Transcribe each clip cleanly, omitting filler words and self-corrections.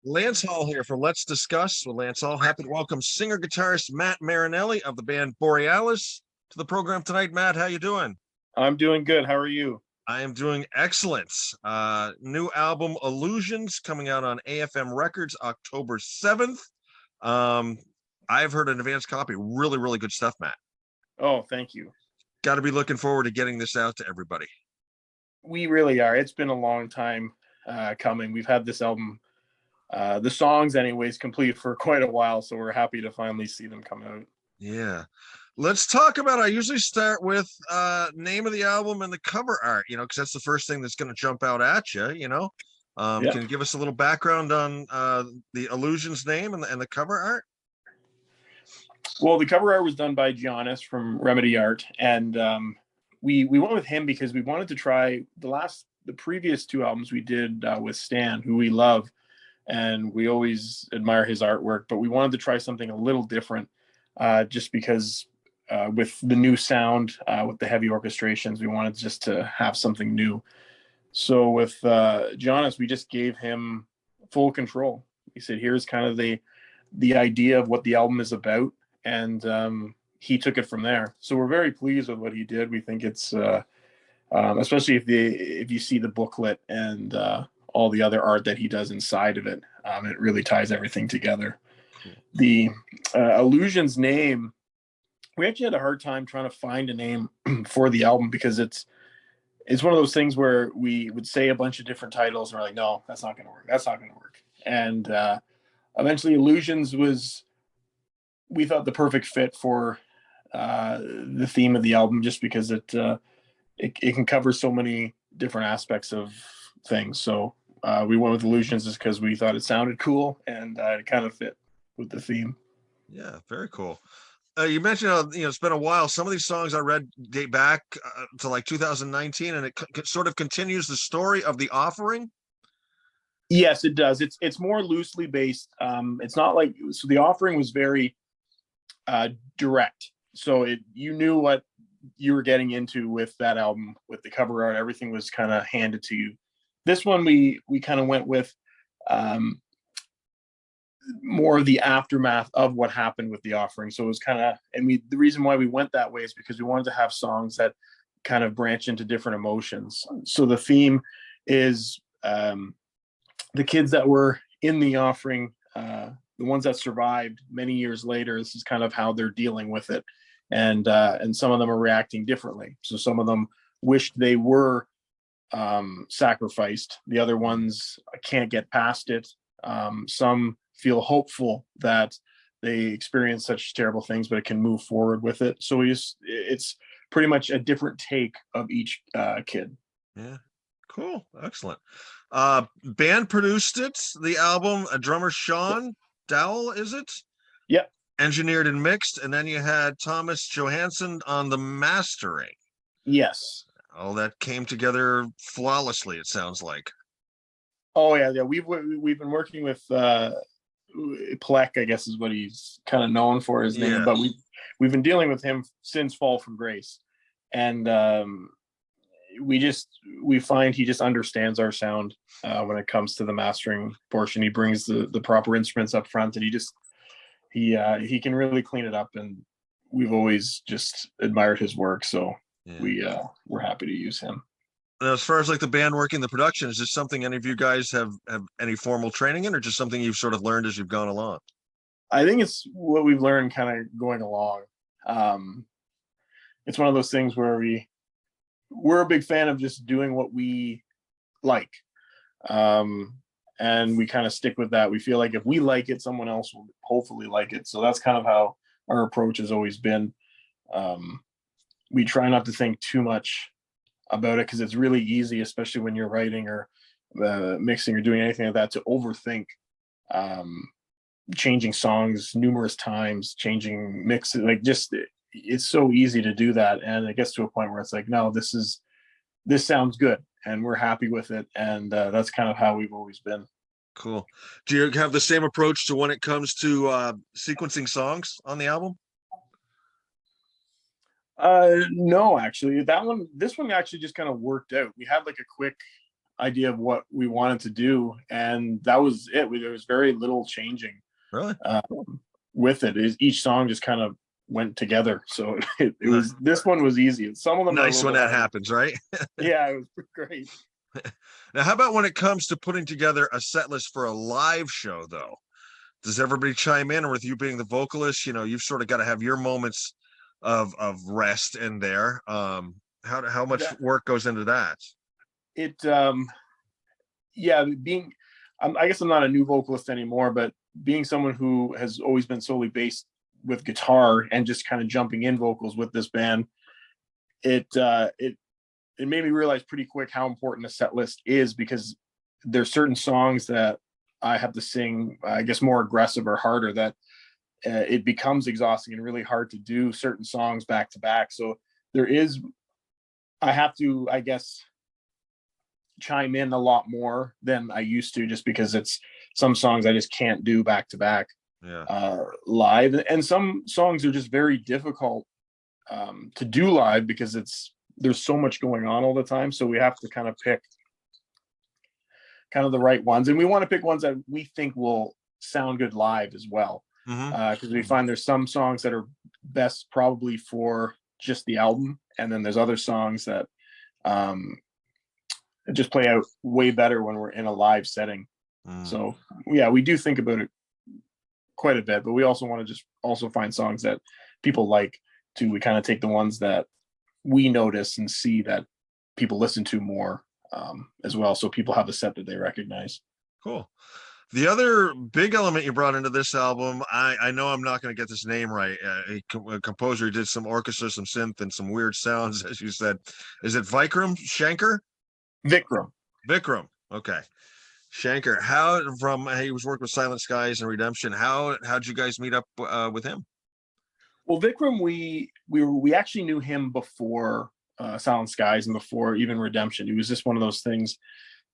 Lance Hall here for Let's Discuss with Lance Hall. Happy to welcome singer-guitarist Matt Marinelli of the band Borealis to the program tonight. Matt, how you doing? I'm doing good. How are you? I am doing excellent. New album Illusions coming out on AFM Records October 7th. I've heard an advanced copy. Really, really good stuff, Matt. Oh, thank you. Got to be looking forward to getting this out to everybody. We really are. It's been a long time coming. We've had this album, the songs anyways, complete for quite a while, so we're happy to finally see them come out. Yeah. Let's talk about, I usually start with name of the album and the cover art, because that's the first thing that's going to jump out at you, Yeah. Can you give us a little background on the Illusions name and the cover art? Well, the cover art was done by Giannis from Remedy Art, and we went with him because we wanted to try the previous two albums we did with Stan, who we love, and we always admire his artwork, but we wanted to try something a little different, just because with the new sound, with the heavy orchestrations, we wanted just to have something new. So with Giannis, we just gave him full control. He said, here's kind of the idea of what the album is about, and he took it from there. So we're very pleased with what he did. We think it's especially if you see the booklet and all the other art that he does inside of it, it really ties everything together. Cool. The Illusions name, we actually had a hard time trying to find a name for the album because it's one of those things where we would say a bunch of different titles and we're like, no, that's not going to work. That's not going to work. And eventually Illusions we thought the perfect fit for the theme of the album, just because it can cover so many different aspects of things. So we went with Illusions just because we thought it sounded cool and it kind of fit with the theme. Yeah, very cool. You mentioned, it's been a while. Some of these songs I read date back to like 2019, and it sort of continues the story of The Offering. Yes, it does. It's more loosely based. It's not like, so The Offering was very direct. So you knew what you were getting into with that album, with the cover art. Everything was kind of handed to you. This one we kind of went with more of the aftermath of what happened with The Offering. So it was kind of, the reason why we went that way is because we wanted to have songs that kind of branch into different emotions. So the theme is the kids that were in The Offering, the ones that survived many years later. This is kind of how they're dealing with it. And some of them are reacting differently. So some of them wished they were sacrificed. The other ones can't get past it. Some feel hopeful that they experience such terrible things, but it can move forward with it. So it's pretty much a different take of each kid. Yeah, cool, excellent. Band produced it, the album. A drummer, Sean Dowell, is it? Yep. Engineered and mixed, and then you had Thomas Johansson on the mastering. Yes. All that came together flawlessly, it sounds like. Oh yeah. We've been working with Plek, I guess is what he's kind of known for, his name, but we've been dealing with him since Fall from Grace, and we find he just understands our sound when it comes to the mastering portion. He brings the proper instruments up front, and he can really clean it up, and we've always just admired his work. So we're happy to use him. And as far as like the band working the production, is this something any of you guys have any formal training in, or just something you've sort of learned as you've gone along? I think it's what we've learned kind of going along. It's one of those things where we're a big fan of just doing what we like. And we kind of stick with that. We feel like if we like it, someone else will hopefully like it. So that's kind of how our approach has always been. We try not to think too much about it because it's really easy, especially when you're writing or mixing or doing anything like that, to overthink changing songs numerous times, changing mixes. Like, just it's so easy to do that, and it gets to a point where it's like, no, this sounds good, and we're happy with it, and that's kind of how we've always been. Cool. Do you have the same approach to when it comes to sequencing songs on the album? No, actually, this one actually just kind of worked out. We had like a quick idea of what we wanted to do, and that was it. There was very little changing Really? with it. Each song just kind of went together. So it was, this one was easy. Some of them nice when that happens, right? Yeah, it was great. Now, how about when it comes to putting together a set list for a live show, though? Does everybody chime in? Or with you being the vocalist, you've sort of got to have your moments of rest in there. How much work goes into that? It yeah, being I guess I'm not a new vocalist anymore, but being someone who has always been solely based with guitar and just kind of jumping in vocals with this band, it made me realize pretty quick how important a set list is, because there's certain songs that I have to sing, I guess, more aggressive or harder, that it becomes exhausting and really hard to do certain songs back to back. So I have to, I guess, chime in a lot more than I used to, just because it's some songs I just can't do back to back live. And some songs are just very difficult to do live because there's so much going on all the time. So we have to kind of pick kind of the right ones, and we want to pick ones that we think will sound good live as well. Because we find there's some songs that are best probably for just the album, and then there's other songs that just play out way better when we're in a live setting. So yeah, we do think about it quite a bit, but we also want to just also find songs that people like too. We kind of take the ones that we notice and see that people listen to more as well, so people have a set that they recognize. Cool. The other big element you brought into this album, I know I'm not going to get this name right. A composer who did some orchestra, some synth, and some weird sounds, as you said. Is it Vikram Shanker? Vikram. Okay. Shanker. He was working with Silent Skies and Redemption. How'd you guys meet up with him? Well, Vikram, we actually knew him before Silent Skies and before even Redemption. It was just one of those things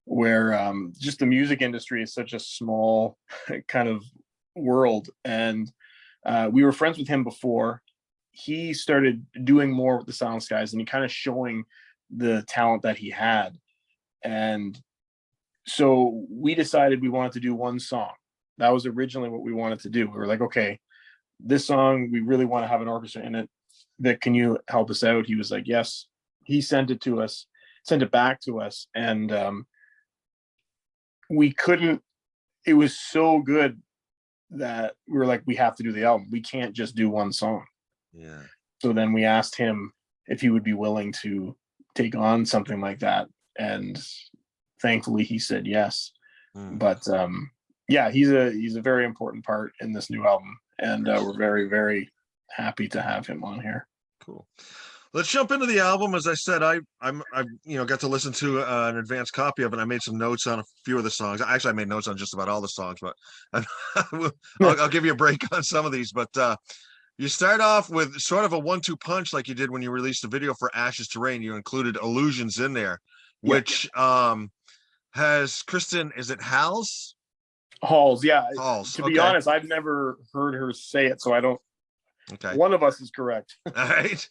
where just the music industry is such a small kind of world, and we were friends with him before he started doing more with the Silent Skies, and he kind of showing the talent that he had. And so we decided we wanted to do one song. That was originally what we wanted to do. We were like, okay, this song, we really want to have an orchestra in it. Vic, can you help us out? He was like, yes. He sent it back to us. And it was so good that we were like, we have to do the album. We can't just do one song. Yeah. So then we asked him if he would be willing to take on something like that. And thankfully he said yes. But yeah, he's a very important part in this new album. And we're very, very happy to have him on here. Cool. Let's jump into the album. As I said, I got to listen to an advanced copy of it. I made some notes on a few of the songs. Actually, I made notes on just about all the songs, but I'll give you a break on some of these. But you start off with sort of a 1-2 punch, like you did when you released the video for Ashes to Rain. You included Illusions in there, which has Kristen. Is it Halls? Halls, yeah. Halls. To be honest, I've never heard her say it, so I don't. Okay. One of us is correct. All right.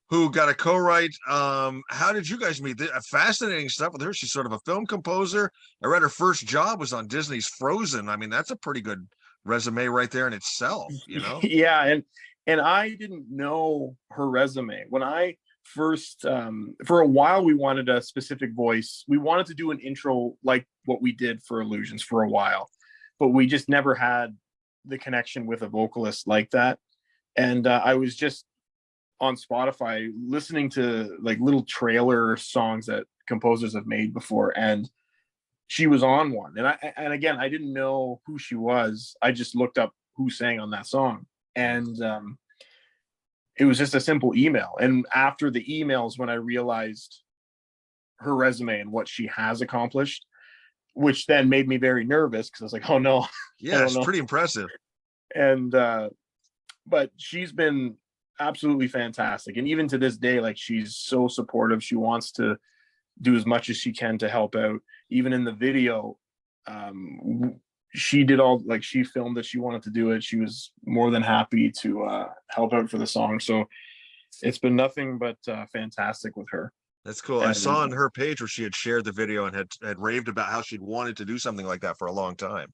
Who got a co-write? How did you guys meet? Fascinating stuff with her. She's sort of a film composer. I read her first job was on Disney's Frozen. I mean, that's a pretty good resume right there in itself, Yeah, and I didn't know her resume when I first. For a while, we wanted a specific voice. We wanted to do an intro like what we did for Illusions for a while, but we just never had the connection with a vocalist like that. And I was just on Spotify listening to like little trailer songs that composers have made before, and she was on one. And again, I didn't know who she was. I just looked up who sang on that song, and it was just a simple email. And after the emails, when I realized her resume and what she has accomplished, which then made me very nervous because I was like, oh no. Yeah, it's pretty impressive. And but she's been absolutely fantastic. And even to this day, like, she's so supportive. She wants to do as much as she can to help out. Even in the video, she did she filmed that she wanted to do it. She was more than happy to help out for the song. So it's been nothing but fantastic with her. That's cool. I And saw on her page where she had shared the video and had raved about how she'd wanted to do something like that for a long time.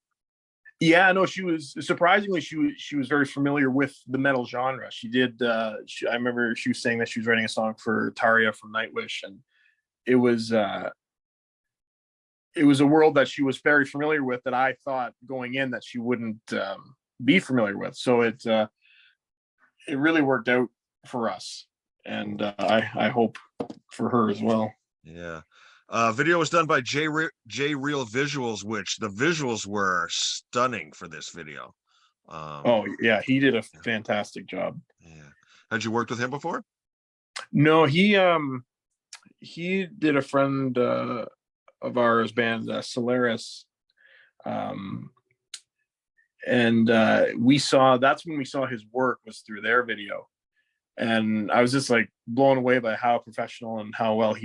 yeah, no, she was surprisingly she was very familiar with the metal genre. She did. I remember she was saying that she was writing a song for Tarja from Nightwish, and it was a world that she was very familiar with that I thought going in that she wouldn't be familiar with. So it really worked out for us, and I hope for her as well. Yeah. Video was done by J Real Visuals, which the visuals were stunning for this video. Oh yeah, he did a fantastic job. Yeah. Had you worked with him before? No, he did a friend of ours band, Solaris, and that's when we saw his work was through their video, and I was just like blown away by how professional and how well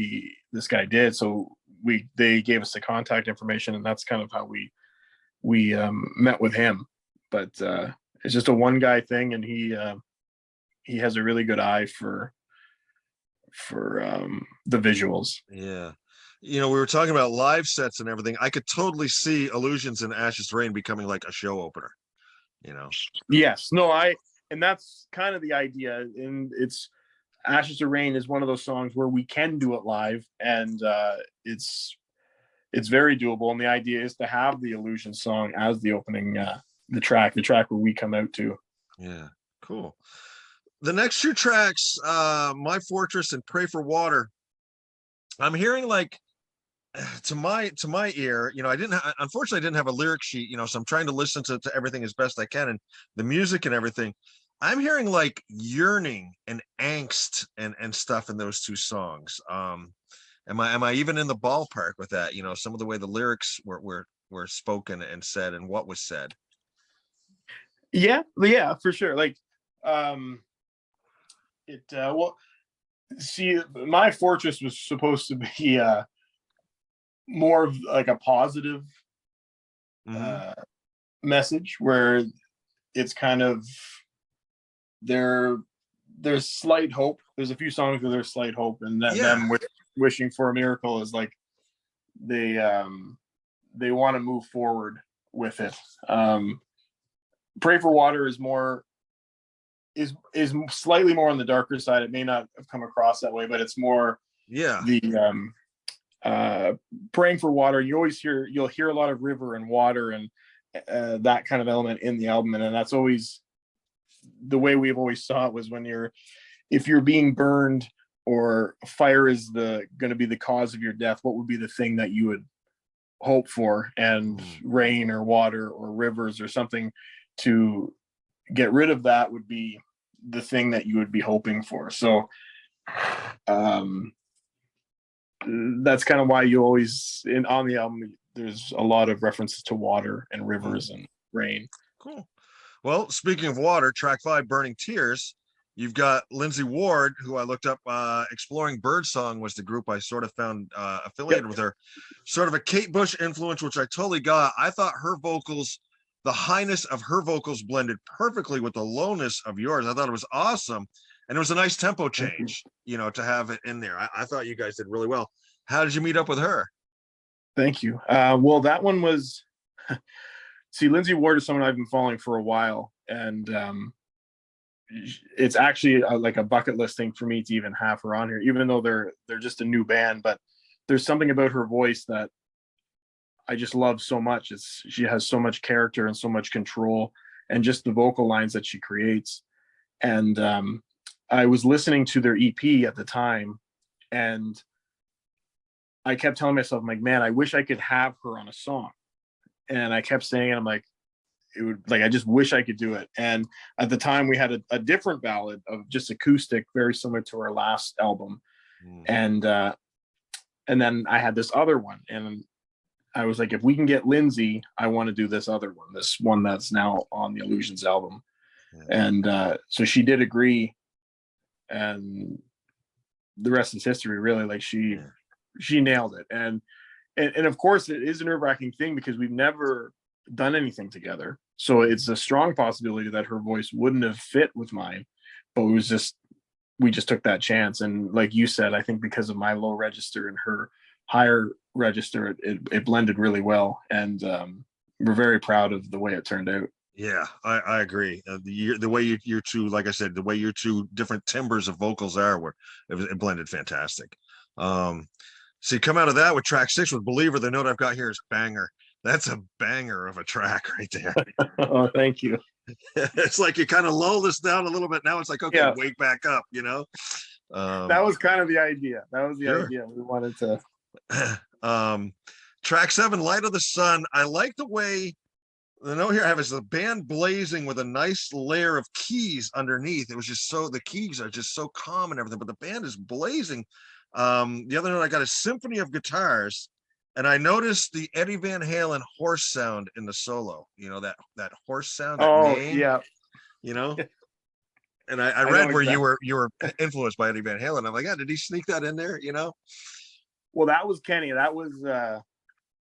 this guy did. So they gave us the contact information, and that's kind of how we met with him. But it's just a one guy thing, and he has a really good eye for the visuals. Yeah. We were talking about live sets and everything. I could totally see Illusions and Ashes to Rain becoming like a show opener. Yes, no, and that's kind of the idea. And it's Ashes to Rain is one of those songs where we can do it live, and it's very doable. And the idea is to have the Illusion song as the opening, the track where we come out to. Yeah, cool. The next two tracks, My Fortress and Pray for Water, I'm hearing like, to my ear, unfortunately I didn't have a lyric sheet, so I'm trying to listen to everything as best I can, and the music and everything. I'm hearing like yearning and angst and stuff in those two songs. Am I even in the ballpark with that? Some of the way the lyrics were spoken and said, and what was said. Yeah, for sure. Like, well, see, My Fortress was supposed to be more of like a positive message, where it's kind of there's slight hope. There's a few songs where there's slight hope, and them wishing for a miracle is like they want to move forward with it. Pray for Water is slightly more on the darker side. It may not have come across that way, but it's more the praying for water. You'll hear a lot of river and water and that kind of element in the album, and that's always the way we've always saw it, was if you're being burned or fire is going to be the cause of your death, what would be the thing that you would hope for? And rain or water or rivers or something to get rid of that would be the thing that you would be hoping for. So that's kind of why you always on the album there's a lot of references to water and rivers and rain. Cool. Well, speaking of water, track 5, Burning Tears, you've got Lindsay Ward, who I looked up. Exploring Birdsong was the group I sort of found affiliated with her. Sort of a Kate Bush influence, which I totally got. I thought her vocals, the highness of her vocals blended perfectly with the lowness of yours. I thought it was awesome. And it was a nice tempo change, to have it in there. I thought you guys did really well. How did you meet up with her? Thank you. Well, that one was, see, Lindsay Ward is someone I've been following for a while. And it's actually like a bucket list thing for me to even have her on here, even though they're just a new band. But there's something about her voice that I just love so much. She has so much character and so much control, and just the vocal lines that she creates. And I was listening to their EP at the time, and I kept telling myself, I'm like, man, I wish I could have her on a song. And I kept saying it. I'm like, I just wish I could do it. And at the time we had a different ballad of just acoustic, very similar to our last album. And then I had this other one, and I was like, if we can get Lindsay, I want to do this other one, this one that's now on the Illusions album. And so she did agree, and the rest is history, really. Like she nailed it. And of course it is a nerve-wracking thing because we've never done anything together, so it's a strong possibility that her voice wouldn't have fit with mine, but it was just we just took that chance. And like you said, I think because of my low register and her higher register, it blended really well. And we're very proud of the way it turned out. Yeah, I agree. The way your two, like I said, the way your two different timbres of vocals are, it blended fantastic. So you come out of that with track 6 with Believer. The note I've got here is banger. That's a banger of a track right there. Oh, thank you. It's like you kind of lull this down a little bit. Now it's like, okay, Yeah. wake back up, That was kind of the idea. That was the Sure. idea. We wanted to. Track 7, Light of the Sun. I like the way the note here I have is the band blazing with a nice layer of keys underneath. It was just so, the keys are just so calm and everything, but the band is blazing. The other note I got is symphony of guitars, and I noticed the Eddie Van Halen horse sound in the solo. That horse sound. That name, yeah. And I read where you were influenced by Eddie Van Halen. I'm like, yeah, did he sneak that in there? Well, that was Kenny. That was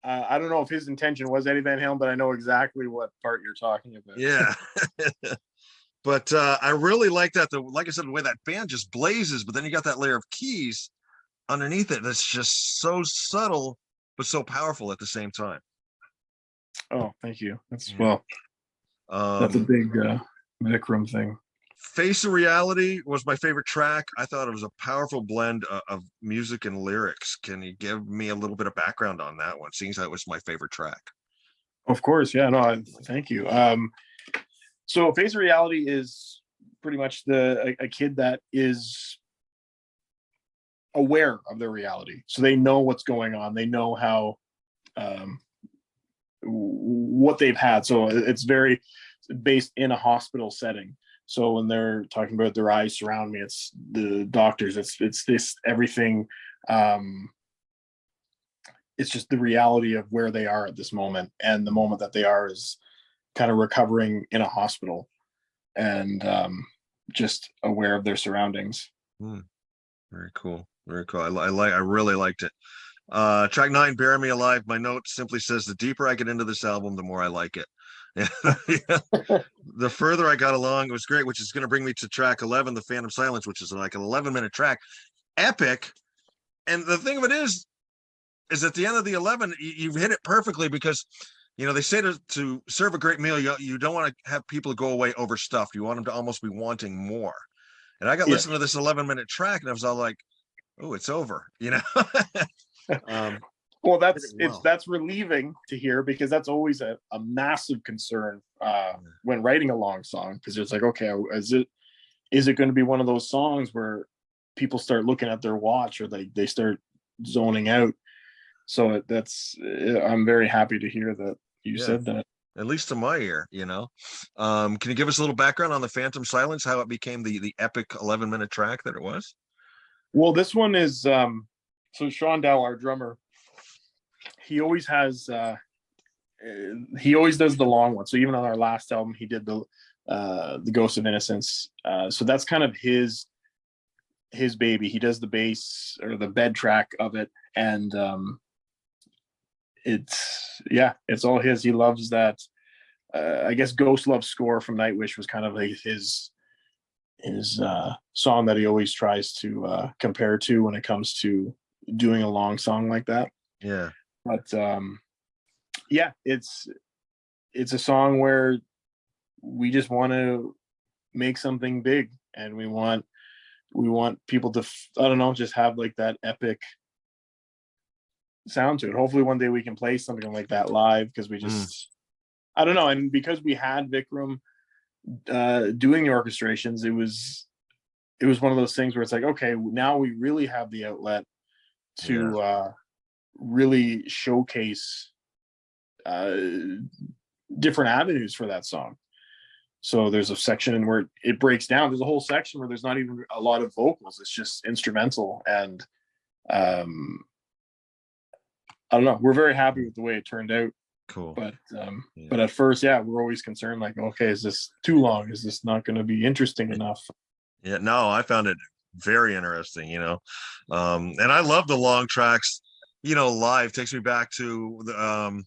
I don't know if his intention was Eddie Van Halen, but I know exactly what part you're talking about. Yeah. But I really like that. Like I said, the way that band just blazes, but then you got that layer of keys underneath it that's just so subtle but so powerful at the same time. Oh, thank you. That's that's a big Vikram thing. Face of Reality was my favorite track. I thought it was a powerful blend of music and lyrics. Can you give me a little bit of background on that one, seeing that was my favorite track? Of course. Yeah, no, thank you. So Face of Reality is pretty much a kid that is aware of their reality. So they know what's going on. They know how what they've had. So it's very based in a hospital setting. So when they're talking about their eyes surround me, it's the doctors. It's this everything. It's just the reality of where they are at this moment, and the moment that they are is kind of recovering in a hospital, and just aware of their surroundings. Very cool. Very cool. I really liked it. Track 9, Bury Me Alive. My note simply says, the deeper I get into this album, the more I like it. The further I got along, it was great, which is going to bring me to track 11, The Phantom Silence, which is like an 11-minute track. Epic. And the thing of it is at the end of the 11, you've hit it perfectly, because they say to serve a great meal, you don't want to have people go away overstuffed. You want them to almost be wanting more. And I got listening to this 11-minute track, and I was all like, oh, it's over, Well, that's relieving to hear, because that's always a massive concern when writing a long song, because it's like, okay, is it going to be one of those songs where people start looking at their watch, or they start zoning out? So I'm very happy to hear that you said that. At least to my ear, Can you give us a little background on The Phantom Silence, how it became the epic 11-minute track that it was? Well, this one is so Sean Dow, our drummer, he always has he always does the long one. So even on our last album, he did the Ghost of Innocence. So that's kind of his baby. He does the bass, or the bed track of it, and it's all his. He loves that. I guess Ghost Love Score from Nightwish was kind of like his song that he always tries to compare to when it comes to doing a long song like that. Yeah. But it's a song where we just want to make something big, and we want people to I don't know, just have like that epic sound to it. Hopefully one day we can play something like that live, because we just I don't know, and because we had Vikram doing the orchestrations, it was one of those things where it's like, okay, now we really have the outlet to really showcase different avenues for that song. So there's a section where it breaks down. There's a whole section where there's not even a lot of vocals. It's just instrumental. And I don't know. We're very happy with the way it turned out. Cool. But at first, we're always concerned, like, okay, is this too long? Is this not going to be interesting enough? Yeah, no, I found it very interesting, and I love the long tracks, live. Takes me back to the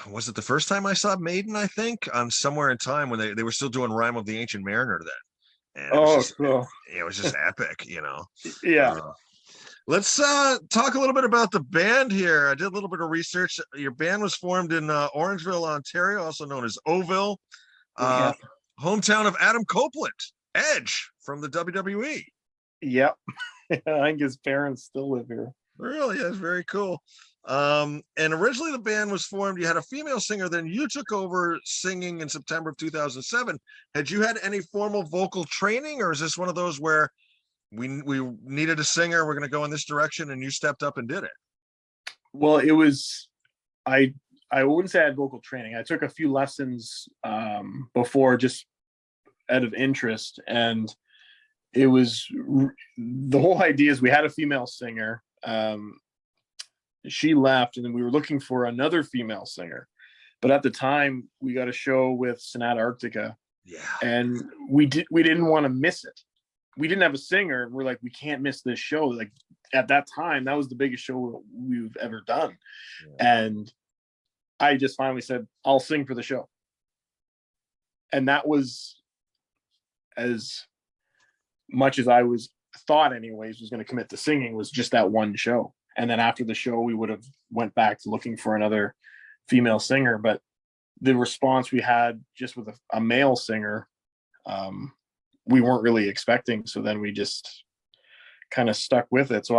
was it the first time I saw Maiden, I think, on Somewhere in Time, when they were still doing Rhyme of the Ancient Mariner then. and Oh, cool. it was just epic, Yeah. Let's talk a little bit about the band here. I did a little bit of research. Your band was formed in Orangeville, Ontario, also known as Ouville, Yeah. hometown of Adam Copeland, Edge from the WWE. Yep. I think his parents still live here. Really? That's very cool. And originally the band was formed. You had a female singer, then you took over singing in September of 2007. Had you had any formal vocal training, or is this one of those where we needed a singer, we're going to go in this direction, and you stepped up and did it? Well, it was, I wouldn't say I had vocal training. I took a few lessons before, just out of interest, and it was, the whole idea is we had a female singer. She left, and then we were looking for another female singer, but at the time we got a show with Sonata Arctica, and we didn't want to miss it. We didn't have a singer, and we're like, we can't miss this show. Like, at that time, that was the biggest show we've ever done. And I just finally said, I'll sing for the show. And that was as much as I thought anyways was going to commit to singing, was just that one show. And then after the show, we would have went back to looking for another female singer. But the response we had just with a male singer, we weren't really expecting. So then we just kind of stuck with it. So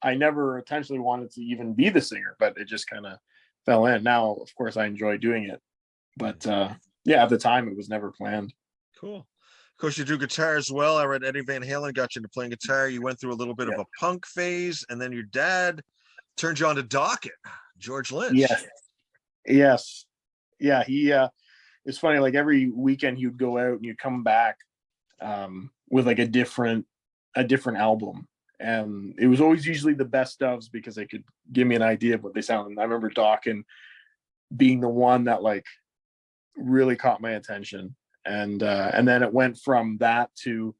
I never intentionally wanted to even be the singer, but it just kind of fell in. Now, of course, I enjoy doing it. But yeah, at the time, it was never planned. Cool. Of course, you do guitar as well. I read Eddie Van Halen got you into playing guitar. You went through a little bit of a punk phase, and then your dad turned you on to Dokken, George Lynch. Yes. Yeah, he it's funny, like every weekend you'd go out and you'd come back with like a different album. And it was always usually the best ofs because they could give me an idea of what they sound. And I remember Dokken being the one that like really caught my attention. And then it went from that to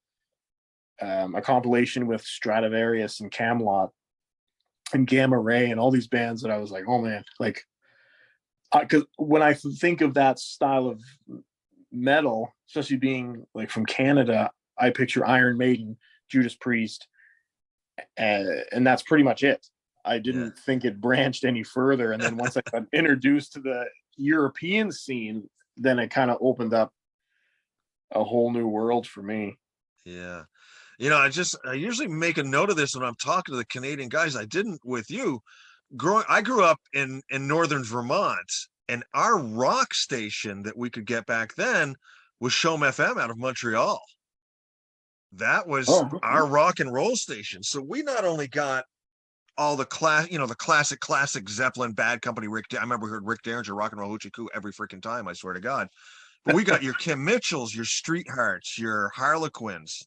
a compilation with Stradivarius and Camelot and Gamma Ray and all these bands that I was like, oh man, like, because when I think of that style of metal, especially being like from Canada, I picture Iron Maiden, Judas Priest, and that's pretty much it. I didn't think it branched any further. And then once I got introduced to the European scene, then it kind of opened up a whole new world for me. Yeah. I usually make a note of this when I'm talking to the Canadian guys. I didn't with you. I grew up in northern Vermont, and our rock station that we could get back then was Chaume FM out of Montreal. That was our rock and roll station. So we not only got all the classic Zeppelin, Bad Company, I remember we heard Rick Derringer, Rock and Roll Hoochie Coo every freaking time, I swear to God. But we got your Kim Mitchells, your Street Hearts, your Harlequins,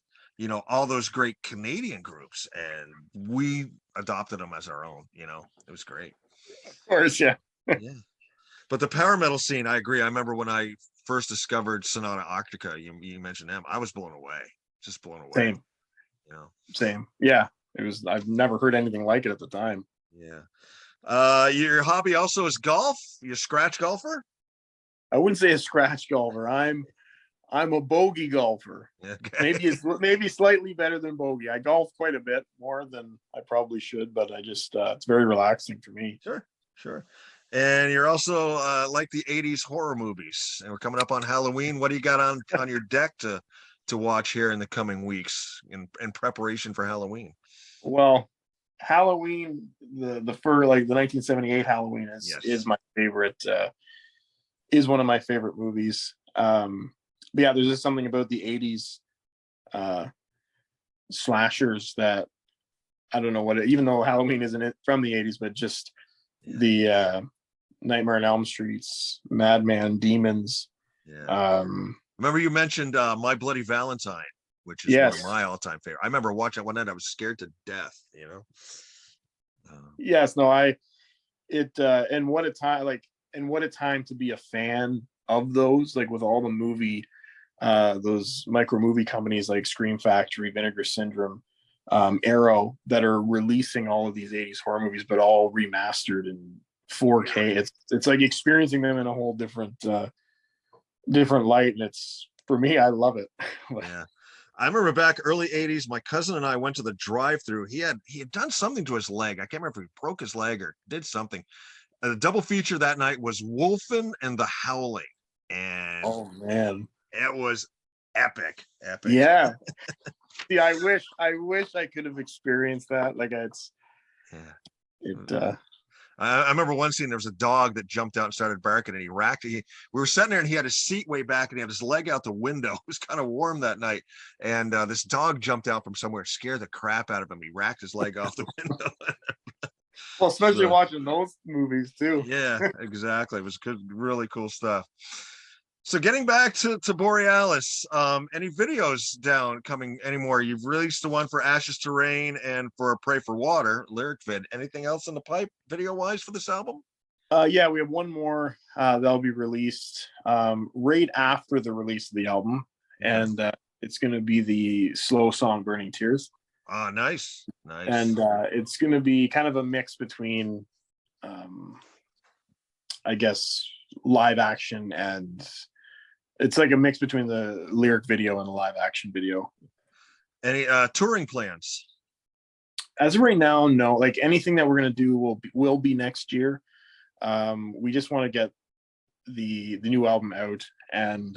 all those great Canadian groups, and we adopted them as our own. It was great. Of course, yeah. Yeah. But the power metal scene, I agree. I remember when I first discovered Sonata Arctica, you mentioned them, I was blown away. Just blown away. Same. Same. Yeah. It was, I've never heard anything like it at the time. Yeah. Your hobby also is golf? You're a scratch golfer? I wouldn't say a scratch golfer. I'm a bogey golfer. Okay. Maybe slightly better than bogey. I golf quite a bit more than I probably should, but I just it's very relaxing for me. Sure. And you're also like the 80s horror movies, and we're coming up on Halloween. What do you got on your deck to watch here in the coming weeks in preparation for Halloween? Halloween, the 1978 Halloween is my favorite. Is one of my favorite movies. But yeah, there's just something about the 80s slashers that I don't know even though Halloween isn't from the 80s, but just the Nightmare on Elm Streets, Madman, Demons. Remember you mentioned My Bloody Valentine, which is one of my all-time favorite. I remember watching it one night. I was scared to death. Yes, no, and what a time to be a fan of those, like with all the movie, those micro movie companies like Scream Factory, Vinegar Syndrome, Arrow, that are releasing all of these 80s horror movies, but all remastered in 4K. It's like experiencing them in a whole different light, and it's, for me, I love it. Yeah. I remember back early 80s, my cousin and I went to the drive-through. He had done something to his leg. I can't remember if he broke his leg or did something. The double feature that night was Wolfen and The Howling. And Oh man. it was epic. Yeah. See, I wish I could have experienced that. Like I remember one scene, there was a dog that jumped out and started barking, and we were sitting there and he had his seat way back and he had his leg out the window. It was kind of warm that night. And this dog jumped out from somewhere, scared the crap out of him. He racked his leg off the window. well, especially watching those movies too. Yeah, exactly. It was good, really cool stuff. So getting back to Borealis, any videos coming anymore? You've released the one for Ashes to Rain and for Pray for Water, lyric vid. Anything else in the pipe video wise for this album? Yeah, we have one more that'll be released right after the release of the album. And it's going to be the slow song Burning Tears. Oh, nice. And it's going to be kind of a mix between, I guess, live action, and it's like a mix between the lyric video and the live action video. Any touring plans? As of right now, no. Like anything that we're going to do will be next year. We just want to get the new album out, and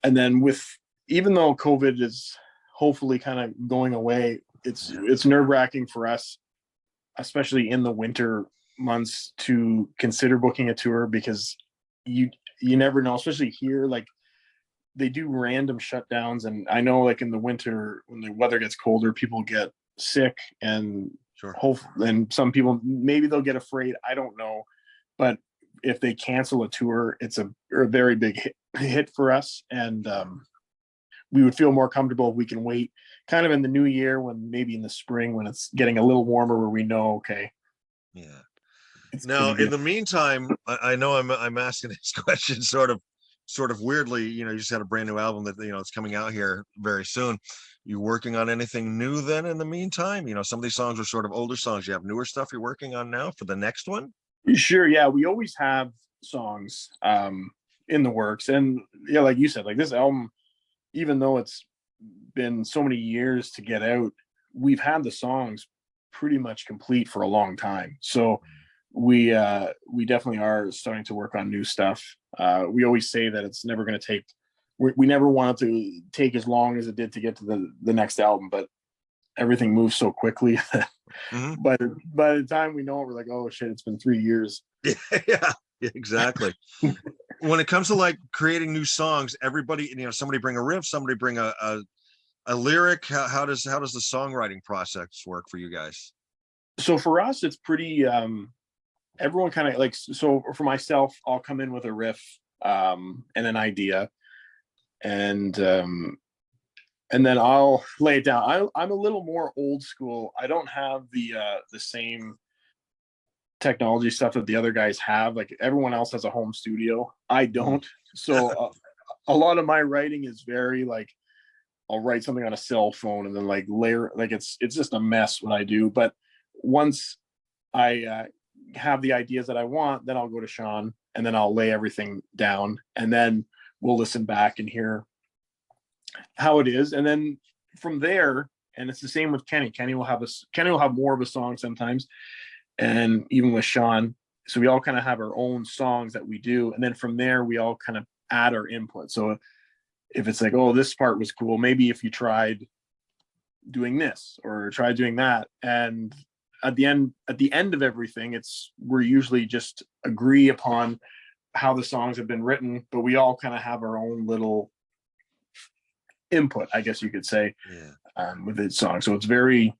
then even though COVID is hopefully kind of going away, it's nerve-wracking for us, especially in the winter months, to consider booking a tour, because you never know, especially here. Like they do random shutdowns, and I know like in the winter when the weather gets colder, people get sick, and and some people maybe they'll get afraid, I don't know. But if they cancel a tour, it's a very big hit for us, and we would feel more comfortable if we can wait kind of in the new year, when maybe in the spring when it's getting a little warmer, where we know, okay. Yeah. Now, in the meantime, I know I'm asking this question sort of weirdly. You just had a brand new album that it's coming out here very soon. You working on anything new then in the meantime? Some of these songs are sort of older songs. You have newer stuff you're working on now for the next one? Sure. Yeah, we always have songs in the works, and yeah, like you said, like this album, even though it's been so many years to get out, we've had the songs pretty much complete for a long time. So we definitely are starting to work on new stuff. We always say that it's never going to take, we never want it to take as long as it did to get to the next album, but everything moves so quickly that by the time we know it, we're like, oh shit, it's been 3 years. Yeah, exactly. When it comes to like creating new songs, everybody, somebody bring a riff, somebody bring a lyric. How does the songwriting process work for you guys? So for us, it's pretty, everyone kind of like, so for myself, I'll come in with a riff and an idea, and then I'll lay it down. I'm a little more old school. I don't have the same technology stuff that the other guys have. Like everyone else has a home studio, I don't. So a lot of my writing is very like, I'll write something on a cell phone and then like layer, like it's just a mess what I do. But once I have the ideas that I want, then I'll go to Sean and then I'll lay everything down, and then we'll listen back and hear how it is. And then from there, and it's the same with Kenny. Kenny will have more of a song sometimes, and even with Sean. So we all kind of have our own songs that we do, and then from there we all kind of add our input. So if it's like, oh, this part was cool, maybe if you tried doing this or try doing that, and at the end of everything, we're usually just agree upon how the songs have been written, but we all kind of have our own little input, I guess you could say, with each song. So it's very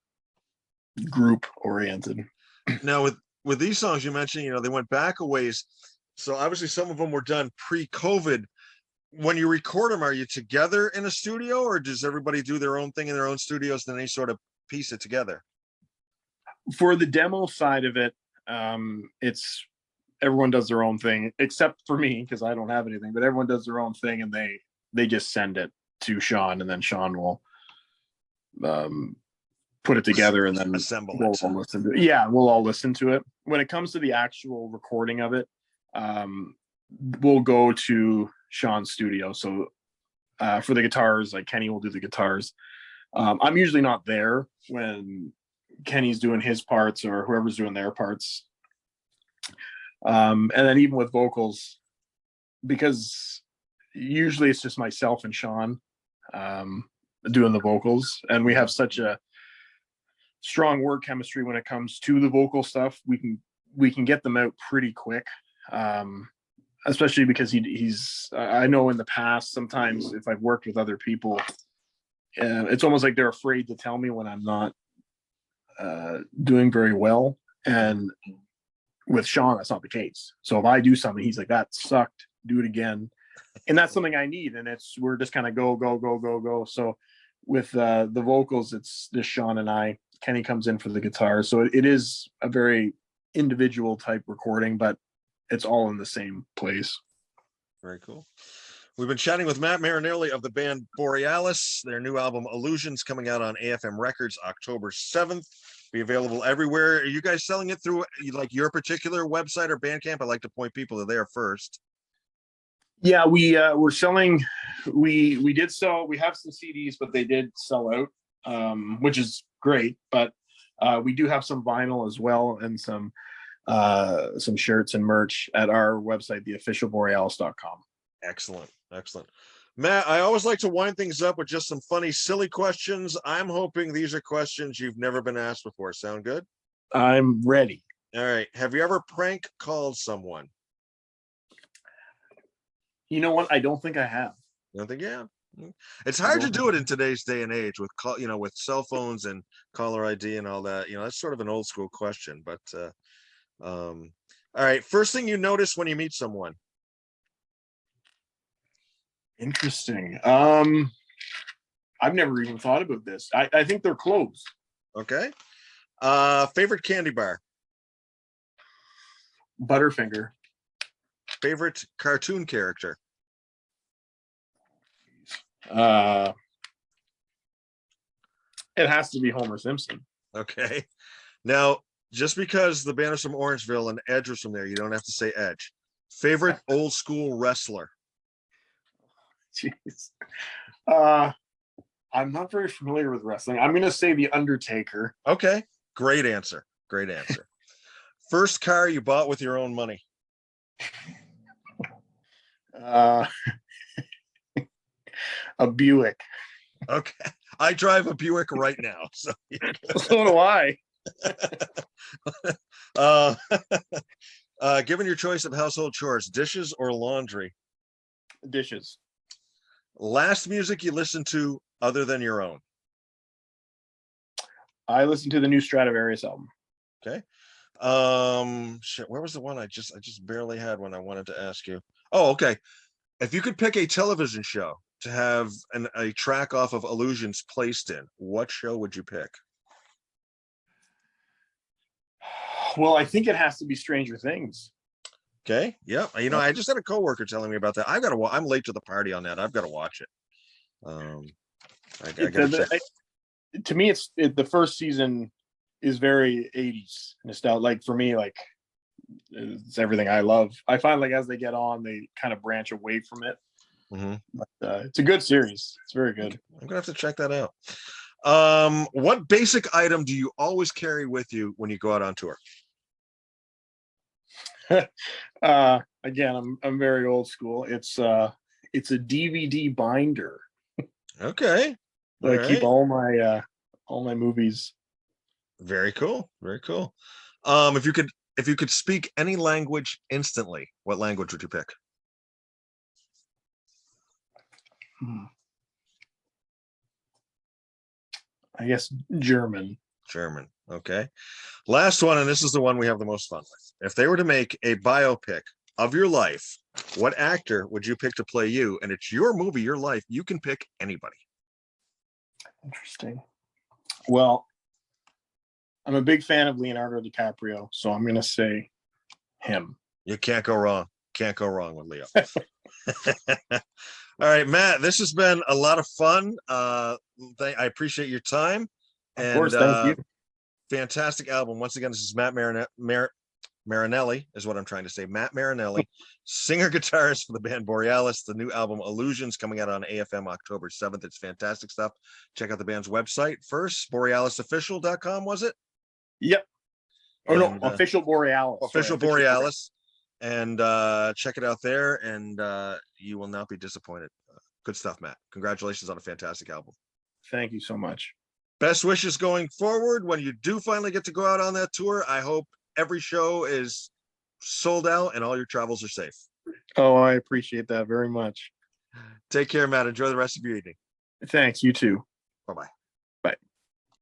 group oriented. Now with these songs you mentioned, they went back a ways. So obviously some of them were done pre-COVID. When you record them, are you together in a studio, or does everybody do their own thing in their own studios and then they sort of piece it together? For the demo side of it, it's everyone does their own thing, except for me, because I don't have anything, but everyone does their own thing, and they just send it to Sean, and then Sean will put it together, and then assemble we'll all listen to it. Yeah, we'll all listen to it. When it comes to the actual recording of it, we'll go to Sean's studio. So for the guitars, like Kenny will do the guitars. I'm usually not there when Kenny's doing his parts or whoever's doing their parts. And then even with vocals, because usually it's just myself and Sean doing the vocals, and we have such a strong work chemistry when it comes to the vocal stuff. We can get them out pretty quick, especially because he's. I know in the past sometimes if I've worked with other people, it's almost like they're afraid to tell me when I'm not doing very well. And with Sean, that's not the case. So if I do something, he's like, "That sucked. Do it again." And that's something I need. And we're just kind of go. So with the vocals, it's just Sean and I. Kenny comes in for the guitar. So it is a very individual type recording, but it's all in the same place. Very cool. We've been chatting with Matt Marinelli of the band Borealis. Their new album Illusions coming out on AFM Records October 7th. Be available everywhere. Are you guys selling it through like your particular website or Bandcamp? I like to point people to there first. Yeah, we're selling. We did sell. We have some CDs, but they did sell out, which is great. But we do have some vinyl as well, and some shirts and merch at our website, theofficialborealis.com. Excellent. Matt, I always like to wind things up with just some funny, silly questions. I'm hoping these are questions you've never been asked before. Sound good? I'm ready. All right. Have you ever prank called someone? You know what? I don't think I have. You don't think you have? It's hard to do it in today's day and age with with cell phones and caller ID and all that. That's sort of an old school question. But all right. First thing you notice when you meet someone. Interesting. I've never even thought about this. I think they're clothes. Okay. Favorite candy bar? Butterfinger. Favorite cartoon character? It has to be Homer Simpson. Okay. Now, just because the band is from Orangeville and Edge was from there, you don't have to say Edge. Favorite old school wrestler? Jeez. I'm not very familiar with wrestling. I'm going to say The Undertaker. Okay. Great answer. First car you bought with your own money? A Buick. Okay. I drive a Buick right now. So do I. Given your choice of household chores, dishes or laundry? Dishes. Last music you listened to other than your own? I listened to the new Stradivarius album. Okay. Shit, where was the one I just barely had when I wanted to ask you? Oh, okay. If you could pick a television show to have a track off of Illusions placed in, what show would you pick? Well, I think it has to be Stranger Things. Okay. Yeah. I just had a coworker telling me about that. I'm late to the party on that. I've got to watch it. To me, the first season is very 80s nostalgia. Like for me, like it's everything I love. I find like as they get on, they kind of branch away from it. Mm-hmm. But it's a good series. It's very good. I'm gonna have to check that out. What basic item do you always carry with you when you go out on tour? Again, I'm very old school. It's a DVD binder. Okay. I keep all my movies. Very cool. If you could speak any language instantly, what language would you pick? I guess German. Okay. Last one, and this is the one we have the most fun with. If they were to make a biopic of your life, what actor would you pick to play you? And it's your movie, your life. You can pick anybody. Interesting. Well, I'm a big fan of Leonardo DiCaprio, so I'm going to say him. You can't go wrong. Can't go wrong with Leo. All right, Matt, this has been a lot of fun. I appreciate your time. Of course, thank you. Fantastic album. Once again, this is Matt Marinelli is what I'm trying to say. Matt Marinelli, singer guitarist for the band Borealis. The new album Illusions coming out on AFM October 7th. It's fantastic stuff. Check out the band's website first, borealisofficial.com, was it? Yep. Oh, no, Official Borealis. Official Borealis. And check it out there, and you will not be disappointed. Good stuff, Matt. Congratulations on a fantastic album. Thank you so much. Best wishes going forward. When you do finally get to go out on that tour, I hope every show is sold out and all your travels are safe. Oh, I appreciate that very much. Take care, Matt. Enjoy the rest of your evening. Thanks. You too. Bye-bye.